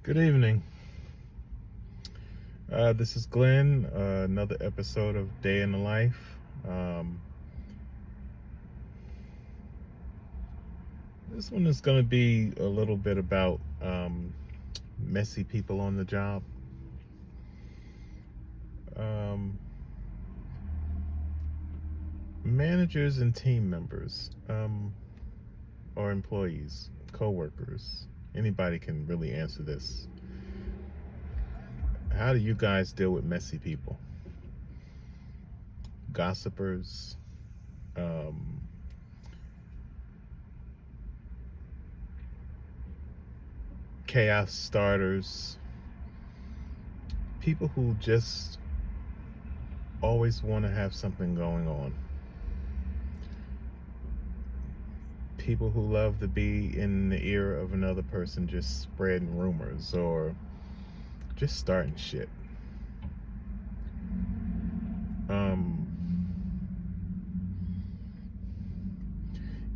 Good evening. This is Glenn. Another episode of Day in the Life. Um, this one is going to be a little bit about messy people on the job. Um, Managers and team members, or employees, co-workers. Anybody can really answer this. How do you guys deal with messy people? Gossipers, um, chaos starters, people who just always want to have something going on, people who love to be in the ear of another person just spreading rumors or just starting shit. um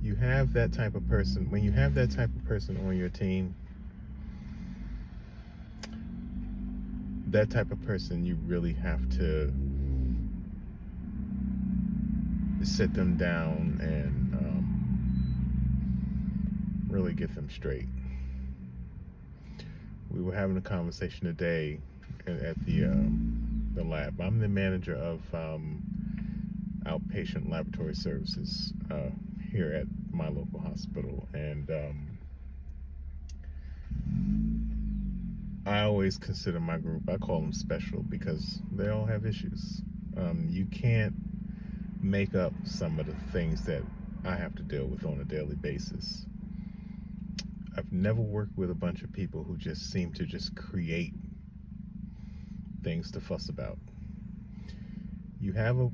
you have that type of person. When you have that type of person on your team, that type of person, you really have to sit them down and really get them straight. We were having a conversation today at the lab. I'm the manager of outpatient laboratory services here at my local hospital, and I always consider my group, I call them special because they all have issues. You can't make up some of the things that I have to deal with on a daily basis. I've never worked with a bunch of people who just seem to just create things to fuss about. I have a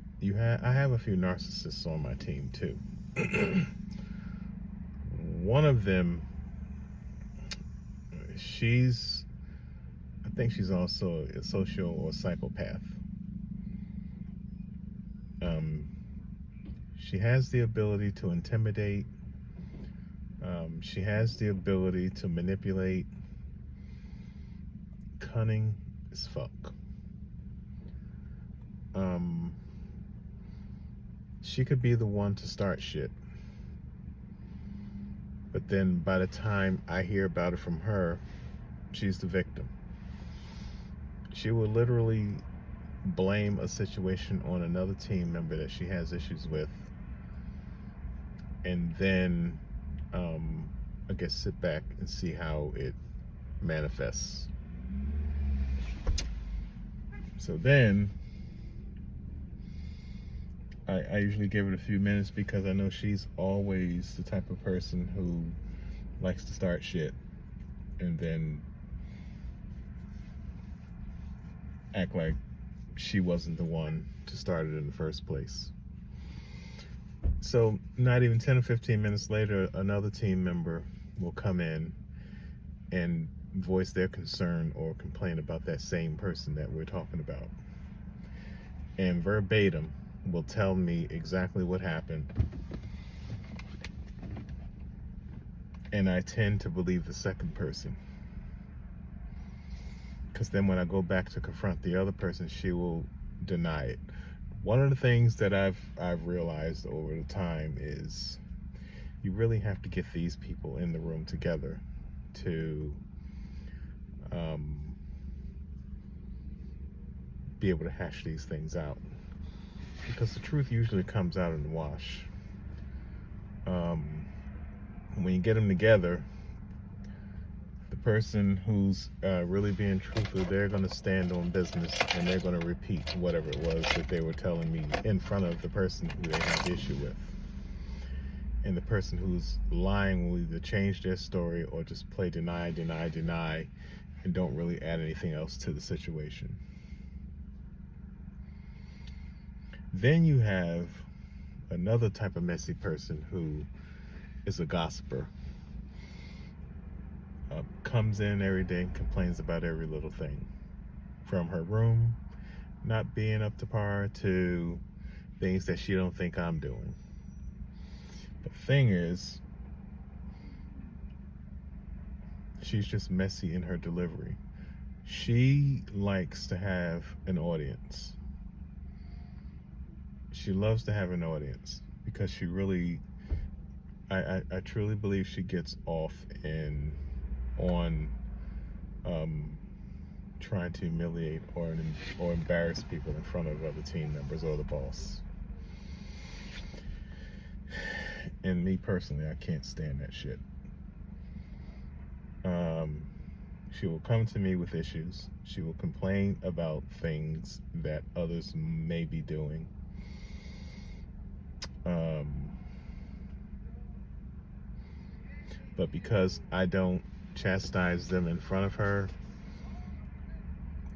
few narcissists on my team too. One of them, I think she's also a social or psychopath. She has the ability to intimidate. She has the ability to manipulate. Cunning as fuck. She could be the one to start shit, but then by the time I hear about it from her, she's the victim. She will literally blame a situation on another team member that she has issues with, and then I guess sit back and see how it manifests. So then I usually give it a few minutes because I know she's always the type of person who likes to start shit and then act like she wasn't the one to start it in the first place. So not even 10 or 15 minutes later, another team member will come in and voice their concern or complain about that same person that we're talking about, and verbatim will tell me exactly what happened, and I tend to believe the second person, because then when I go back to confront the other person, she will deny it. One of the things that I've realized over the time is you really have to get these people in the room together to be able to hash these things out, because the truth usually comes out in the wash. When you get them together, the person who's really being truthful, they're going to stand on business and they're going to repeat whatever it was that they were telling me in front of the person who they have the issue with. And the person who's lying will either change their story or just play deny, and don't really add anything else to the situation. Then you have another type of messy person who is a gossiper. Comes in every day and complains about every little thing, from her room not being up to par to things that she don't think I'm doing. The thing is, She's just messy in her delivery. She likes to have an audience. She loves to have an audience because she really, I truly believe she gets off on trying to humiliate or embarrass people in front of other team members or the boss. And me personally, I can't stand that shit. She will come to me with issues. She will complain about things that others may be doing. But because I don't chastise them in front of her,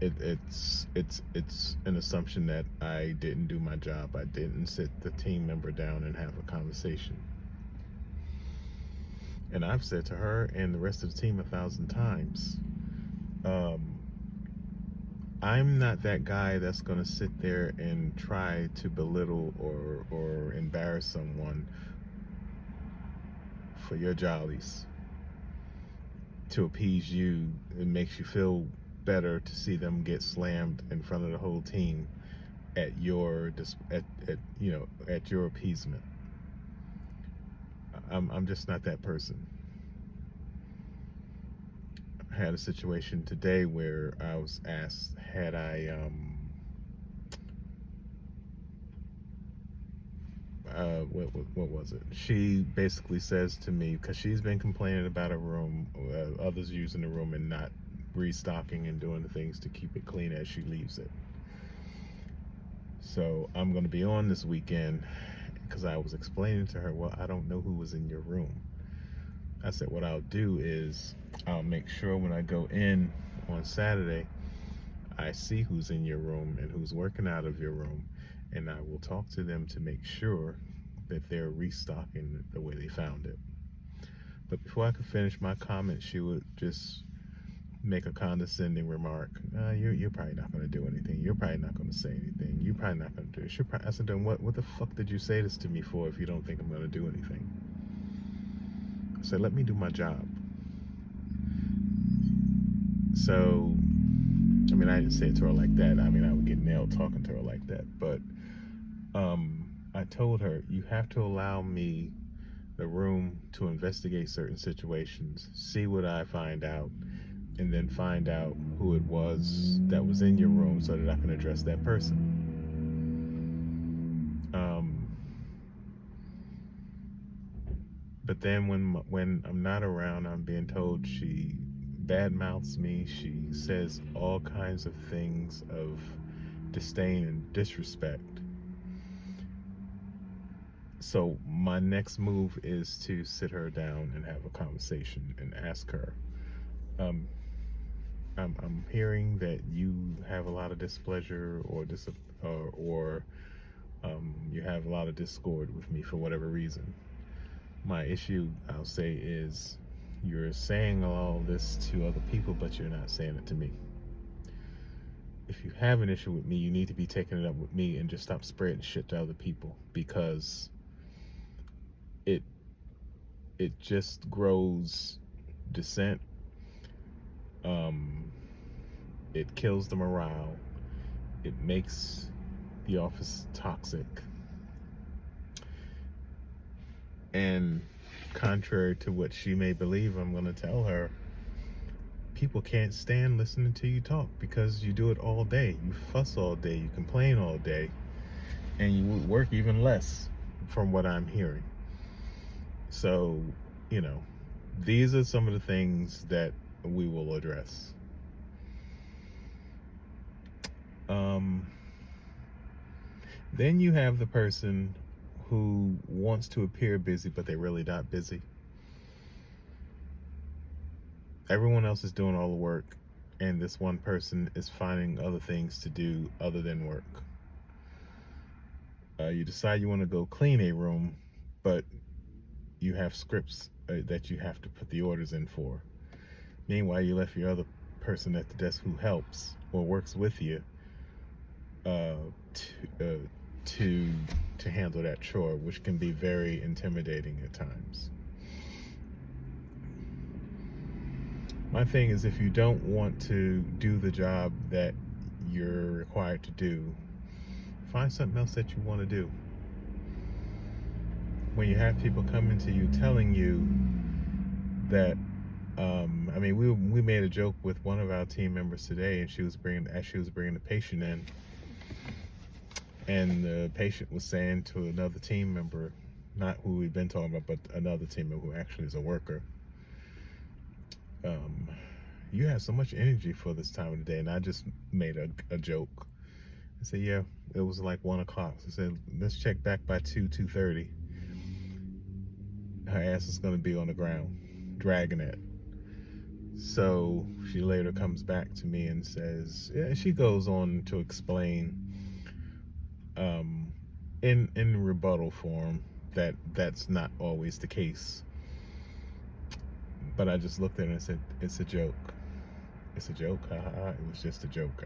it's an assumption that I didn't do my job. I didn't sit the team member down and have a conversation. And I've said to her and the rest of the team 1,000 times, I'm not that guy that's going to sit there and try to belittle or embarrass someone for your jollies, to appease you. It makes you feel better to see them get slammed in front of the whole team at your appeasement. I'm just not that person. I had a situation today where I was asked, had I what was it? She basically says to me, because she's been complaining about a room, others using the room and not restocking and doing the things to keep it clean as she leaves it. So I'm going to be on this weekend because I was explaining to her, well, I don't know who was in your room. I said, what I'll do is I'll make sure when I go in on Saturday, I see who's in your room and who's working out of your room, and I will talk to them to make sure that they're restocking the way they found it. But before I could finish my comment, she would just make a condescending remark. You're probably not going to do anything. You're probably not going to say anything. You're probably not going to do it. I said, then what the fuck did you say this to me for if you don't think I'm going to do anything? I said, let me do my job. So, I mean, I didn't say it to her like that. I mean, I would get nailed talking to her like that. But I told her, you have to allow me the room to investigate certain situations, see what I find out, and then find out who it was that was in your room so that I can address that person. But then when I'm not around, I'm being told she badmouths me. She says all kinds of things of disdain and disrespect. So my next move is to sit her down and have a conversation and ask her, I'm hearing that you have a lot of displeasure or you have a lot of discord with me for whatever reason. My issue, I'll say, is you're saying all this to other people, but you're not saying it to me. If you have an issue with me, you need to be taking it up with me and just stop spreading shit to other people, because it just grows dissent. It kills the morale. It makes the office toxic. And contrary to what she may believe, I'm going to tell her, people can't stand listening to you talk because you do it all day. You fuss all day, you complain all day, and you work even less from what I'm hearing. So, these are some of the things that we will address. Then you have the person who wants to appear busy, but they're really not busy. Everyone else is doing all the work, and this one person is finding other things to do other than work. You decide you want to go clean a room, but you have scripts that you have to put the orders in for. Meanwhile, you left your other person at the desk who helps or works with you to handle that chore, which can be very intimidating at times. my thing is, if you don't want to do the job that you're required to do, find something else that you want to do. When you have people coming to you telling you that, I mean, we made a joke with one of our team members today, and she was bringing the patient in, and the patient was saying to another team member, not who we've been talking about, but another team member who actually is a worker, you have so much energy for this time of the day. And I just made a joke. I said, yeah, it was like 1 o'clock. I said, let's check back by 2:30. Her ass is going to be on the ground, dragging it. So she later comes back to me and says, yeah, she goes on to explain in rebuttal form that that's not always the case. But I just looked at her and said, it's a joke. It's a joke. It was just a joke,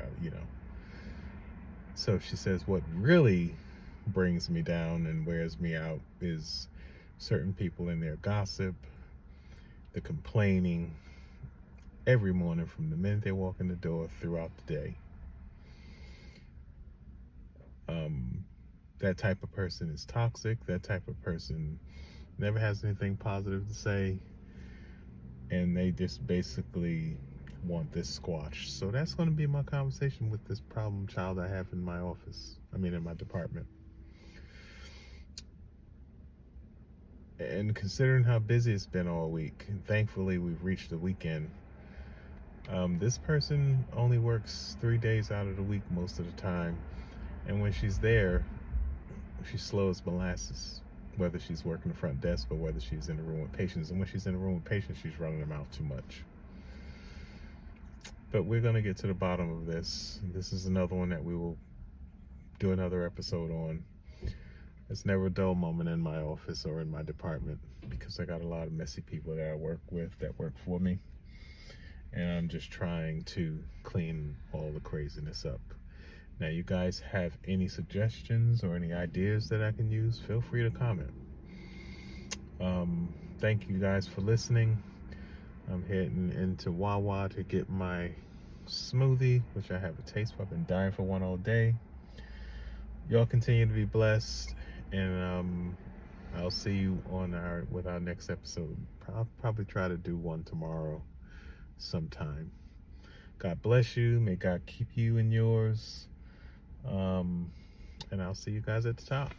So she says, what really brings me down and wears me out is certain people and their gossip, the complaining every morning from the minute they walk in the door throughout the day. That type of person is toxic. That type of person never has anything positive to say, and they just basically want this squashed. So that's going to be my conversation with this problem child I have in my office. In my department. And considering how busy it's been all week, and thankfully we've reached the weekend, this person only works 3 days out of the week most of the time, and when she's there, she's slow as molasses, whether she's working the front desk or whether she's in the room with patients. And when she's in the room with patients, she's running her mouth too much. But we're going to get to the bottom of this. This is another one that we will do another episode on. It's never a dull moment in my office or in my department, because I got a lot of messy people that I work with that work for me. And I'm just trying to clean all the craziness up. Now, you guys have any suggestions or any ideas that I can use, feel free to comment. Thank you guys for listening. I'm heading into Wawa to get my smoothie, which I have a taste for. I've been dying for one all day. Y'all continue to be blessed, and I'll see you with our next episode. I'll probably try to do one tomorrow sometime. God bless you. May God keep you and yours. And I'll see you guys at the top.